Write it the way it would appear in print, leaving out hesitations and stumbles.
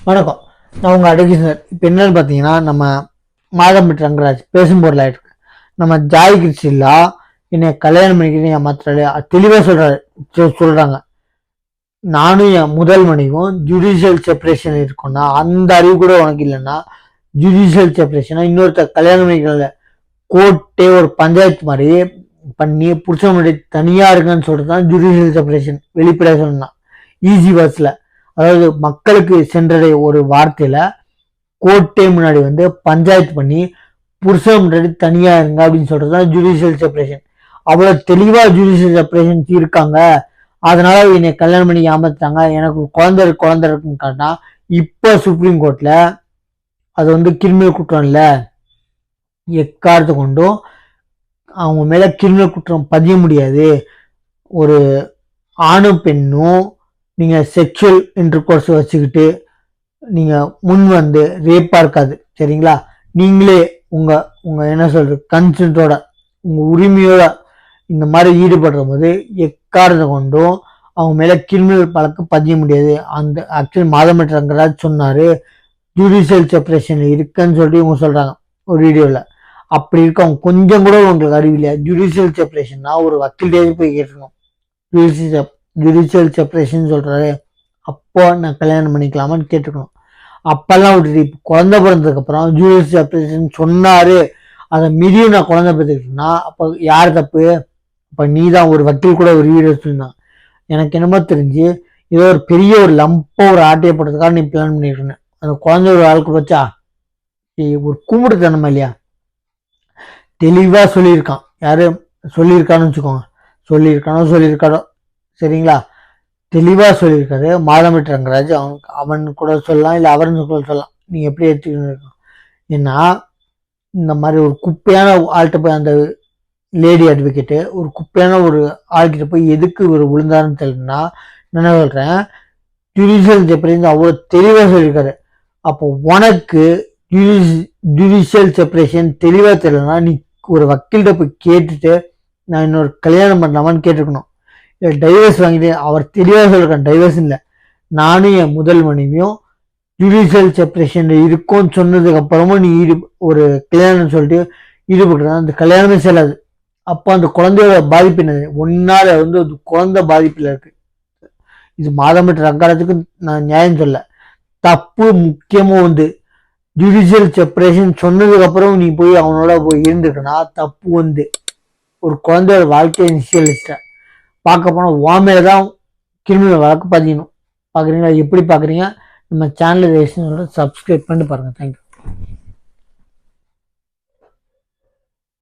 வணக்கம். நான் உங்கள் அடகிசர். இப்போ என்னன்னு பார்த்தீங்கன்னா, நம்ம மாதம்பட்டி ரங்கராஜ் பேசும்போதில் ஆயிருக்கு. நம்ம ஜாய் கிருஷ்ணா என்னை கல்யாணம் பண்ணிக்கிறேன் என் மாத்திராலே தெளிவாக சொல்கிறாங்க. நானும் என் முதல் மனைவியும் ஜுடிஷியல் செப்பரேஷன் இருக்கோம்னா, அந்த அறிவு கூட உனக்கு இல்லைன்னா, ஜுடிஷியல் செப்பரேஷனா இன்னொருத்தர் கல்யாணம் பண்ணிக்கிறத கோர்ட்டே ஒரு பஞ்சாயத்து மாதிரி பண்ணி புருஷன் முன்னாடி தனியாக இருக்குன்னு சொல்கிறது தான் ஜுடிஷியல் செப்பரேஷன். வெளிப்படையாக சொல்லணும்னா ஈஸி வேர்ட்ஸில், அதாவது மக்களுக்கு சென்றடைய ஒரு வார்த்தையில கோர்ட்டே முன்னாடி பஞ்சாயத்து பண்ணி புருஷன் முன்னாடி தனியா இருங்க அப்படின்னு சொல்றதுதான் ஜுடிஷியல் செப்பரேஷன். அவ்வளவு தெளிவா ஜுடிஷியல் செப்பரேஷன் இருக்காங்க. அதனால என்னை கல்யாணம் பண்ணி ஏமாத்தாங்க, எனக்கு குழந்தை இருக்குன்னு காட்டினா இப்ப சுப்ரீம் கோர்ட்ல அது கிரிமினல் குற்றம் இல்ல, எக்காரத்தை கொண்டும் அவங்க மேல கிரிமினல் குற்றம் பதிய முடியாது. ஒரு ஆணும் பெண்ணும் நீங்க செக்ஷுவல் இன்டர்கோர்ஸ் வச்சுக்கிட்டு நீங்க முன் ரேப்பா இருக்காது, சரிங்களா? நீங்களே உங்க உங்க என்ன சொல்றது கன்சென்ட்டோட உங்க உரிமையோட இந்த மாதிரி ஈடுபடுற போது எக்காரத்தை கொண்டும் அவங்க மேல கிரிமினல் வழக்கு பதிய முடியாது. அந்த ஆக்சுவலி மாதம்பட்டி ரங்கராஜ் சொன்னாரு ஜுடிஷியல் செப்பரேஷன் இருக்குன்னு சொல்லிட்டு இவங்க சொல்றாங்க ஒரு வீடியோல. அப்படி இருக்க அவங்க கொஞ்சம் கூட உங்களுக்கு அறிவில்லையா? ஜுடிஷியல் செப்பரேஷன்னா ஒரு வக்கீல்டே போய் கேட்டுருக்கணும். ஜுடிஷியல் செப்பரேஷன் சொல்றாரு, அப்போ நான் கல்யாணம் பண்ணிக்கலாமான்னு கேட்டுக்கணும். அப்பெல்லாம் விட்டுட்டு இப்போ குழந்தை பிறந்ததுக்கு அப்புறம் ஜுடிஷியல் செப்பரேஷன் சொன்னாரு, அதை மீறியும் நான் குழந்தை பிறந்துக்கிட்டேன்னா அப்போ யார் தப்பு? இப்போ நீ தான். ஒரு வக்கீல் கூட ஒரு வீடியோ சொல்லியிருந்தான், எனக்கு என்னமோ தெரிஞ்சு ஏதோ ஒரு பெரிய ஒரு லம்போ ஒரு ஆட்டையை போடுறதுக்காக நீ பிளான் பண்ணிட்டு அந்த குழந்தை ஒரு ஆளுக்கு வச்சா ஒரு கும்பிடுத்தனமா இல்லையா? தெளிவா சொல்லியிருக்கான். யாரு சொல்லியிருக்கான்னு வச்சுக்கோங்க, சொல்லியிருக்கானோ சரிங்களா? தெளிவா சொல்லியிருக்காரு மாதம்பட்டி ரங்கராஜ். அவன் கூட சொல்லலாம், இல்லை அவர்னு கூட சொல்லலாம், நீங்க எப்படி எடுத்துக்கணும். ஏன்னா இந்த மாதிரி ஒரு குப்பையான ஆள்கிட்ட போய் அந்த லேடி அட்வொகேட்டு ஒரு குப்பையான ஒரு ஆள்கிட்ட போய் எதுக்கு ஒரு விழுந்தாருன்னு தெரியலன்னா, என்ன சொல்றேன், ஜுடிஷியல் செப்பரேஷன் அவ்வளவு தெளிவா சொல்லியிருக்காரு. அப்போ உனக்கு ஜுடிஷியல் செப்பரேஷன் தெளிவா தெரியலன்னா நீ ஒரு வக்கீல்கிட்ட போய் கேட்டுட்டு நான் இன்னொரு கல்யாணம் பண்ணலாமான்னு கேட்டுக்கணும். டைவர்ஸ் வாங்கிட்டு அவர் தெளிவாக சொல்லிருக்கான், டைவர்ஸ் இல்லை, நானும் என் முதல் மனைவியும் ஜுடிஷியல் செப்பரேஷன் இருக்கும்னு சொன்னதுக்கு அப்புறமும் நீ ஒரு கல்யாணம் சொல்லிட்டு ஈடுபட்டு அந்த கல்யாணமே செல்லாது. அப்போ அந்த குழந்தையோட பாதிப்பு என்னது? ஒன்னால குழந்தை பாதிப்புல இருக்கு. இது மாதம்பட்டி ரங்கராஜுக்கு நான் நியாயம் சொல்ல, தப்பு முக்கியமும் ஜுடிஷியல் செப்பரேஷன் சொன்னதுக்கு அப்புறம் நீ போய் அவனோட போய் இருந்துக்கனா தப்பு. ஒரு குழந்தையோட வாழ்க்கையை நிச்சயிச்சிட்ட பார்க்க போனா வாமையில்தான் கிரிமினல் வழக்கு பதியணும். பார்க்குறீங்களா? எப்படி பார்க்குறீங்க? நம்ம சேனல் சப்ஸ்கிரைப் பண்ணி பாருங்க. தேங்க்யூ.